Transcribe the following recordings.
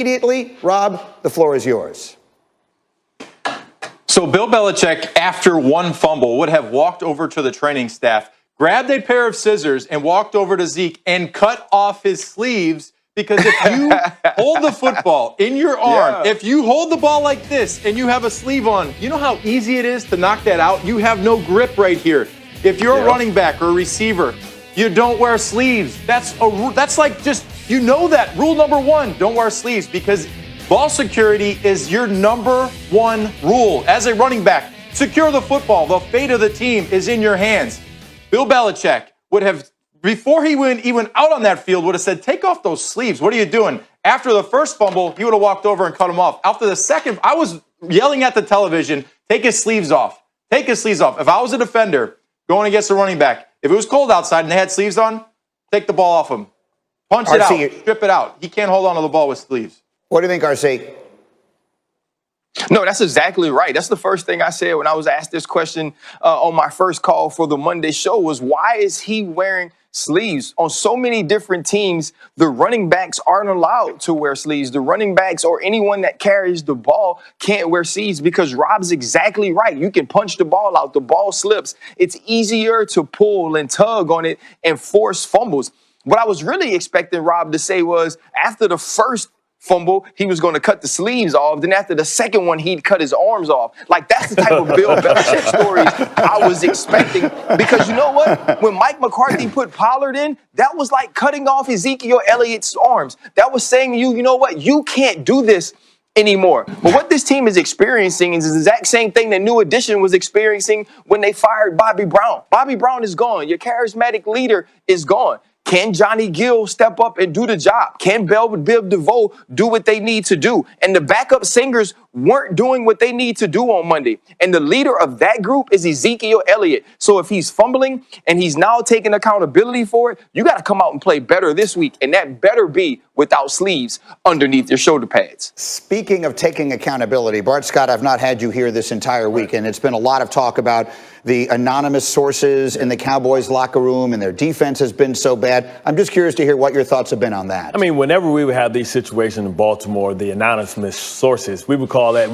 immediately. Rob, the floor is yours. So Bill Belichick, after one fumble, would have walked over to the training staff, grabbed a pair of scissors, and walked over to Zeke and cut off his sleeves. Because if you hold the football in your arm, if you hold the ball like this and you have a sleeve on, you know how easy it is to knock that out? You have no grip right here. If you're a running back or a receiver, you don't wear sleeves. That's like just, you know that. Rule number one, don't wear sleeves, because ball security is your number one rule. As a running back, secure the football. The fate of the team is in your hands. Bill Belichick would have, before he went even out on that field, would have said, take off those sleeves. What are you doing? After the first fumble, he would have walked over and cut him off. After the second, I was yelling at the television, take his sleeves off. Take his sleeves off. If I was a defender going against a running back, if it was cold outside and they had sleeves on, take the ball off him. Punch it out. Strip it out. He can't hold on to the ball with sleeves. What do you think, RC? No, that's exactly right. That's the first thing I said when I was asked this question on my first call for the Monday show was, why is he wearing sleeves? On so many different teams, the running backs aren't allowed to wear sleeves. The running backs or anyone that carries the ball can't wear sleeves, because Rob's exactly right. You can punch the ball out. The ball slips. It's easier to pull and tug on it and force fumbles. What I was really expecting Rob to say was, after the first fumble, he was going to cut the sleeves off. Then after the second one, he'd cut his arms off. Like, that's the type of Bill Belichick stories I was expecting. Because you know what? When Mike McCarthy put Pollard in, that was like cutting off Ezekiel Elliott's arms. That was saying to you, you know what? You can't do this anymore. But what this team is experiencing is the exact same thing that New Edition was experiencing when they fired Bobby Brown. Bobby Brown is gone. Your charismatic leader is gone. Can Johnny Gill step up and do the job? Can Bill DeVoe do what they need to do? And the backup singers weren't doing what they need to do on Monday. And the leader of that group is Ezekiel Elliott. So if he's fumbling and he's now taking accountability for it, you got to come out and play better this week. And that better be without sleeves underneath your shoulder pads. Speaking of taking accountability, Bart Scott, I've not had you here this entire week, and it's been a lot of talk about the anonymous sources in the Cowboys locker room, and their defense has been so bad. I'm just curious to hear what your thoughts have been on that. I mean, whenever we would have these situations in Baltimore, the anonymous sources, we would call that,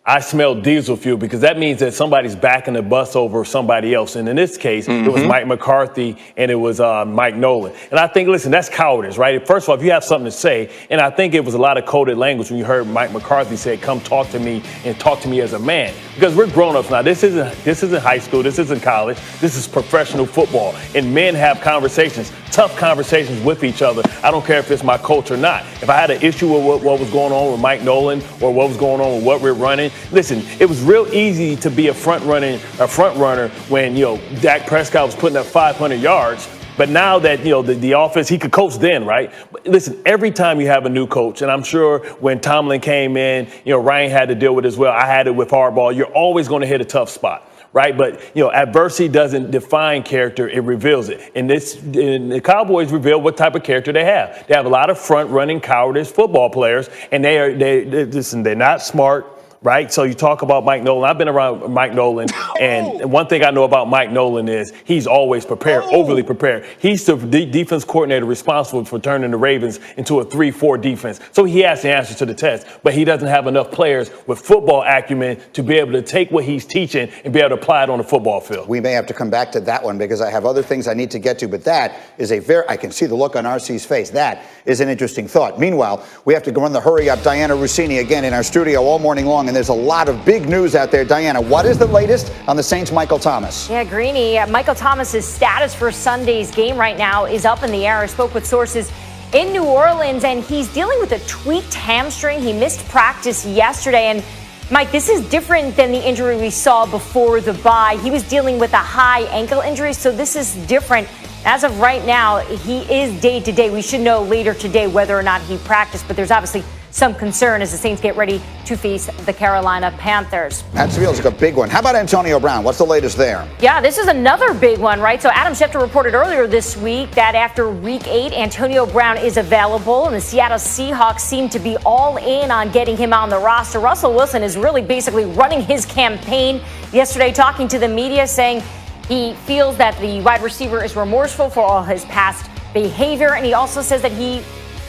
I smell diesel fuel, because that means that somebody's backing the bus over somebody else. And in this case, it was Mike McCarthy and it was Mike Nolan. And I think, listen, that's cowardice, right? First of all, if you have something to say, and I think it was a lot of coded language when you heard Mike McCarthy say, come talk to me and talk to me as a man. Because we're grown-ups now. This isn't high school. This isn't college. This is professional football. And men have conversations, tough conversations with each other. I don't care if it's my coach or not. If I had an issue with what was going on with Mike Nolan or what was going on with what we're running, listen, it was real easy to be a front runner when, Dak Prescott was putting up 500 yards. But now that, the offense, he could coach then, right? But listen, every time you have a new coach, and I'm sure when Tomlin came in, Ryan had to deal with it as well. I had it with Harbaugh. You're always going to hit a tough spot, right? But, adversity doesn't define character. It reveals it. And the Cowboys reveal what type of character they have. They have a lot of front-running, cowardice football players, and they're not smart. Right? So you talk about Mike Nolan. I've been around Mike Nolan, and one thing I know about Mike Nolan is he's always prepared, overly prepared. He's the defense coordinator responsible for turning the Ravens into a 3-4 defense. So he has the answer to the test, but he doesn't have enough players with football acumen to be able to take what he's teaching and be able to apply it on the football field. We may have to come back to that one because I have other things I need to get to, but that is I can see the look on RC's face. That is an interesting thought. Meanwhile, we have to go run the hurry up. Diana Rossini again in our studio all morning long, and there's a lot of big news out there. Diana, what is the latest on the Saints' Michael Thomas? Yeah, Greeny, Michael Thomas's status for Sunday's game right now is up in the air. I spoke with sources in New Orleans, and he's dealing with a tweaked hamstring. He missed practice yesterday, and Mike, this is different than the injury we saw before the bye. He was dealing with a high ankle injury, so this is different. As of right now, he is day-to-day. We should know later today whether or not he practiced, but there's obviously some concern as the Saints get ready to face the Carolina Panthers. That feels like a big one. How about Antonio Brown? What's the latest there? Yeah, this is another big one, right? So Adam Schefter reported earlier this week that after Week 8, Antonio Brown is available, and the Seattle Seahawks seem to be all in on getting him on the roster. Russell Wilson is really basically running his campaign yesterday, talking to the media, saying he feels that the wide receiver is remorseful for all his past behavior, and he also says that he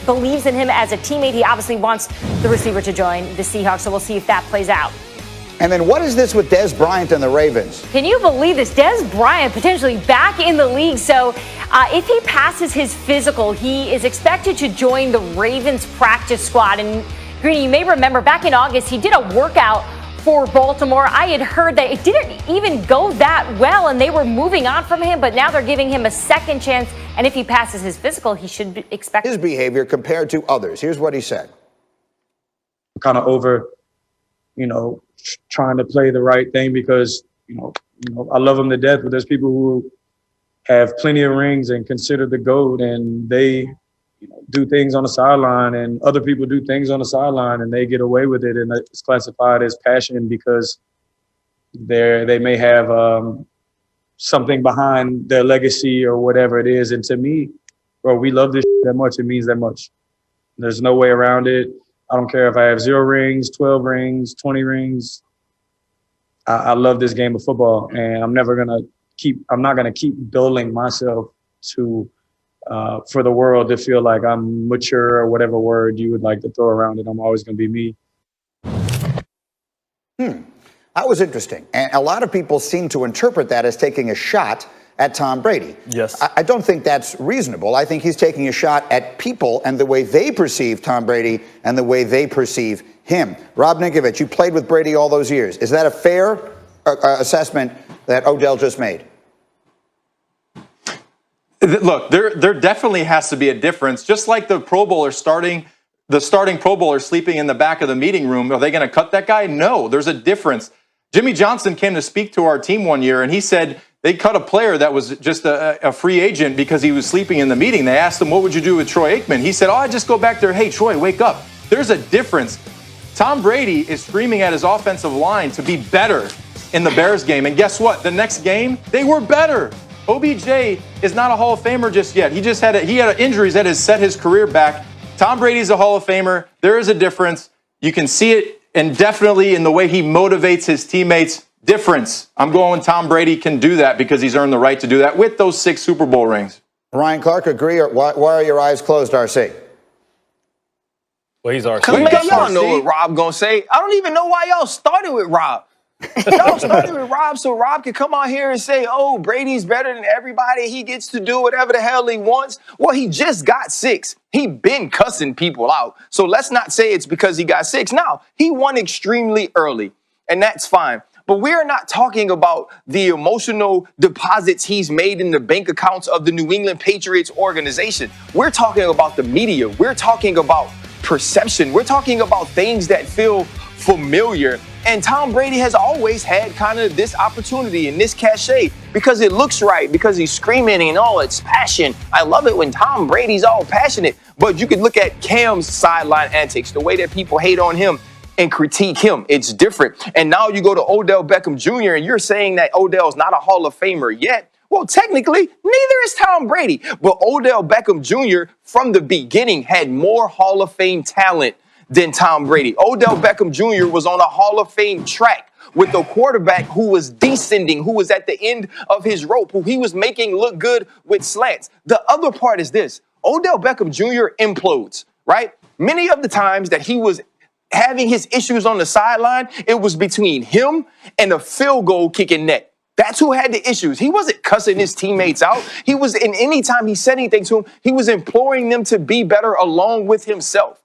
believes in him as a teammate. He obviously wants the receiver to join the Seahawks, so we'll see if that plays out. And then what is this with Dez Bryant and the Ravens? Can you believe this? Dez Bryant potentially back in the league. So if he passes his physical, he is expected to join the Ravens practice squad. And Greeny, you may remember back in August, he did a workout for Baltimore. I had heard that it didn't even go that well and they were moving on from him, but now they're giving him a second chance. And if he passes his physical, he should expect his behavior compared to others. Here's what he said. Kind of over, trying to play the right thing because, I love him to death, but there's people who have plenty of rings and consider the GOAT, and they do things on the sideline, and other people do things on the sideline and they get away with it, and it's classified as passion because they may have something behind their legacy or whatever it is. And to me, bro, we love this that much. It means that much. There's no way around it. I don't care if I have 0 rings, 12 rings, 20 rings. I love this game of football, and I'm not gonna keep dulling myself to for the world to feel like I'm mature or whatever word you would like to throw around it. I'm always gonna be me. That was interesting. And a lot of people seem to interpret that as taking a shot at Tom Brady. Yes. I don't think that's reasonable. I think he's taking a shot at people and the way they perceive Tom Brady and the way they perceive him. Rob Ninkovich, you played with Brady all those years. Is that a fair assessment that Odell just made? Look, there definitely has to be a difference. Just like the starting Pro Bowler sleeping in the back of the meeting room, are they going to cut that guy? No, there's a difference. Jimmy Johnson came to speak to our team one year, and he said they cut a player that was just a free agent because he was sleeping in the meeting. They asked him, what would you do with Troy Aikman? He said, I just go back there, hey, Troy, wake up. There's a difference. Tom Brady is screaming at his offensive line to be better in the Bears game. And guess what? The next game, they were better. OBJ is not a Hall of Famer just yet. He had injuries that has set his career back. Tom Brady's a Hall of Famer. There is a difference. You can see it, and definitely in the way he motivates his teammates. Difference. I'm going Tom Brady can do that because he's earned the right to do that with those 6 Super Bowl rings. Ryan Clark, agree, or why are your eyes closed, RC? Well, he's RC. Because y'all know what Rob gonna say. I don't even know why y'all started with Rob. Y'all started with Rob so Rob could come out here and say, oh, Brady's better than everybody. He gets to do whatever the hell he wants. Well, he just got 6. He been cussing people out. So let's not say it's because he got 6. Now, he won extremely early, and that's fine. But we're not talking about the emotional deposits he's made in the bank accounts of the New England Patriots organization. We're talking about the media. We're talking about perception. We're talking about things that feel familiar. And Tom Brady has always had kind of this opportunity and this cachet because it looks right, because he's screaming and all it's passion. I love it when Tom Brady's all passionate. But you could look at Cam's sideline antics, the way that people hate on him and critique him. It's different. And now you go to Odell Beckham Jr. and you're saying that Odell's not a Hall of Famer yet. Well, technically, neither is Tom Brady. But Odell Beckham Jr. from the beginning had more Hall of Fame talent than Tom Brady. Odell Beckham Jr. was on a Hall of Fame track with a quarterback who was descending, who was at the end of his rope, who he was making look good with slants. The other part is this. Odell Beckham Jr. implodes, right? Many of the times that he was having his issues on the sideline, it was between him and a field goal kicking net. That's who had the issues. He wasn't cussing his teammates out. He was, in any time he said anything to him, he was imploring them to be better along with himself.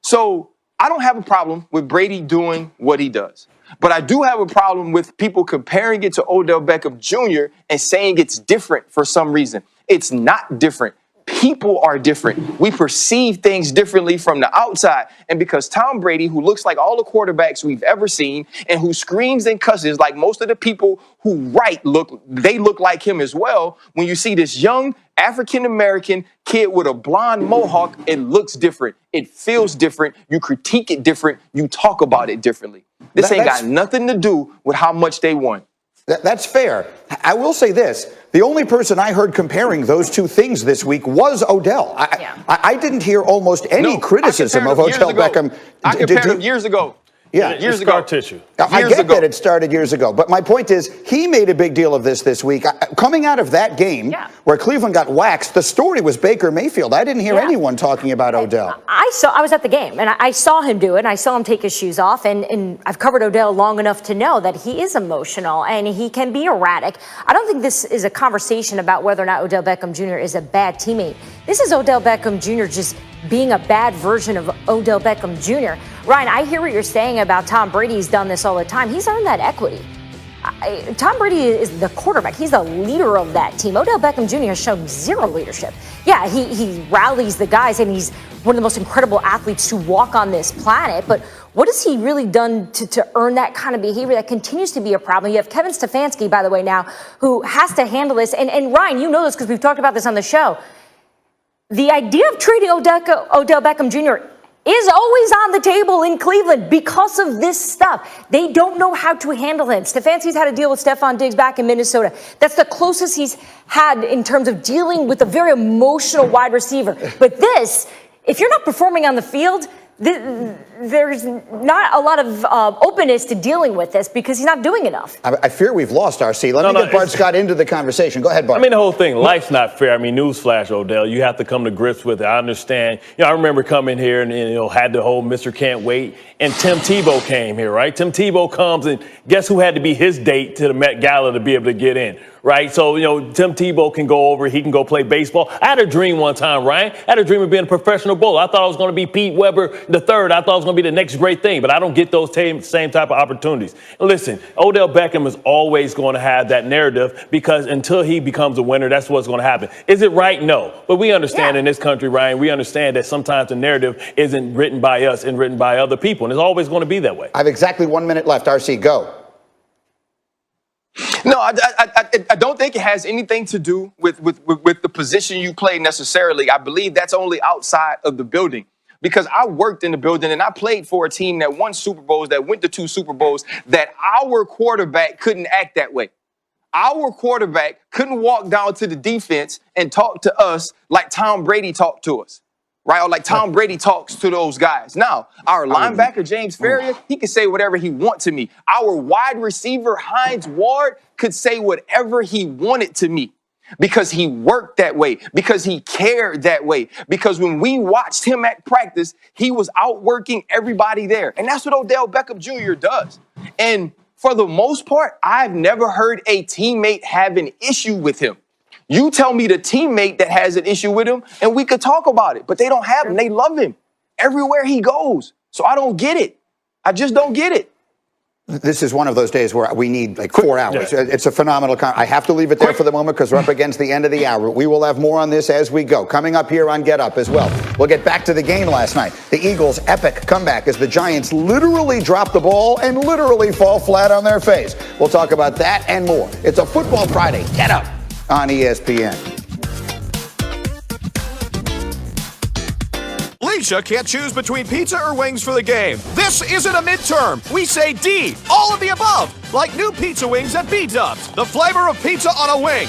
So I don't have a problem with Brady doing what he does. But I do have a problem with people comparing it to Odell Beckham Jr. and saying it's different for some reason. It's not different. People are different. We perceive things differently from the outside. And because Tom Brady, who looks like all the quarterbacks we've ever seen and who screams and cusses like most of the people who write look like him as well, when you see this young African-American kid with a blonde mohawk, it looks different. It feels different. You critique it different. You talk about it differently. This ain't got nothing to do with how much they won. That's fair. I will say this. The only person I heard comparing those two things this week was Odell. I didn't hear almost any criticism of Odell Beckham. I compared him years ago. Yeah, years scar ago. tissue. I Years get ago. that it started years ago, but my point is he made a big deal of this week. Coming out of that game where Cleveland got waxed, the story was Baker Mayfield. I didn't hear anyone talking about Odell. I was at the game, and I saw him do it, and I saw him take his shoes off, and I've covered Odell long enough to know that he is emotional, and he can be erratic. I don't think this is a conversation about whether or not Odell Beckham Jr. is a bad teammate. This is Odell Beckham Jr. just being a bad version of Odell Beckham Jr. Ryan, I hear what you're saying about Tom Brady. He's done this all the time. He's earned that equity. Tom Brady is the quarterback. He's the leader of that team. Odell Beckham Jr. has shown zero leadership. Yeah, he rallies the guys, and he's one of the most incredible athletes to walk on this planet. But what has he really done to earn that kind of behavior that continues to be a problem? You have Kevin Stefanski, by the way, now, who has to handle this. And Ryan, you know this because we've talked about this on the show. The idea of trading Odell Beckham Jr. is always on the table in Cleveland because of this stuff. They don't know how to handle him. Stefanski's had to deal with Stephon Diggs back in Minnesota. That's the closest he's had in terms of dealing with a very emotional wide receiver. But this, if you're not performing on the field, there's not a lot of openness to dealing with this because he's not doing enough. I fear we've lost RC. Let me get Bart Scott into the conversation. Go ahead, Bart. I mean, the whole thing, life's not fair. I mean, newsflash, Odell, you have to come to grips with it. I understand. I remember coming here and had the whole Mr. Can't Wait. And Tim Tebow came here, right? Tim Tebow comes, and guess who had to be his date to the Met Gala to be able to get in? Right? So, Tim Tebow can go over. He can go play baseball. I had a dream one time, Ryan. I had a dream of being a professional bowler. I thought I was going to be Pete Weber III. I thought I was going to be the next great thing, but I don't get those same type of opportunities. And listen, Odell Beckham is always going to have that narrative because until he becomes a winner, that's what's going to happen. Is it right? No. But we understand in this country, Ryan, we understand that sometimes the narrative isn't written by us and written by other people, and it's always going to be that way. I have exactly 1 minute left. RC, go. No, I don't think it has anything to do with the position you play necessarily. I believe that's only outside of the building. Because I worked in the building and I played for a team that won Super Bowls, that went to 2 Super Bowls, that our quarterback couldn't act that way. Our quarterback couldn't walk down to the defense and talk to us like Tom Brady talked to us. Right? Or like Tom Brady talks to those guys. Now, our linebacker, James Ferrier, he can say whatever he wants to me. Our wide receiver, Hines Ward, could say whatever he wanted to me because he worked that way, because he cared that way, because when we watched him at practice, he was outworking everybody there. And that's what Odell Beckham Jr. does. And for the most part, I've never heard a teammate have an issue with him. You tell me the teammate that has an issue with him, and we could talk about it. But they don't have him. They love him everywhere he goes. So I don't get it. I just don't get it. This is one of those days where we need like 4 hours. Yeah. It's a phenomenal I have to leave it there for the moment because we're up against the end of the hour. We will have more on this as we go. Coming up here on Get Up as well. We'll get back to the game last night. The Eagles' epic comeback as the Giants literally drop the ball and literally fall flat on their face. We'll talk about that and more. It's a Football Friday. Get Up on ESPN. Alicia can't choose between pizza or wings for the game. This isn't a midterm. We say D, all of the above, like new pizza wings at B-Dubs. The flavor of pizza on a wing.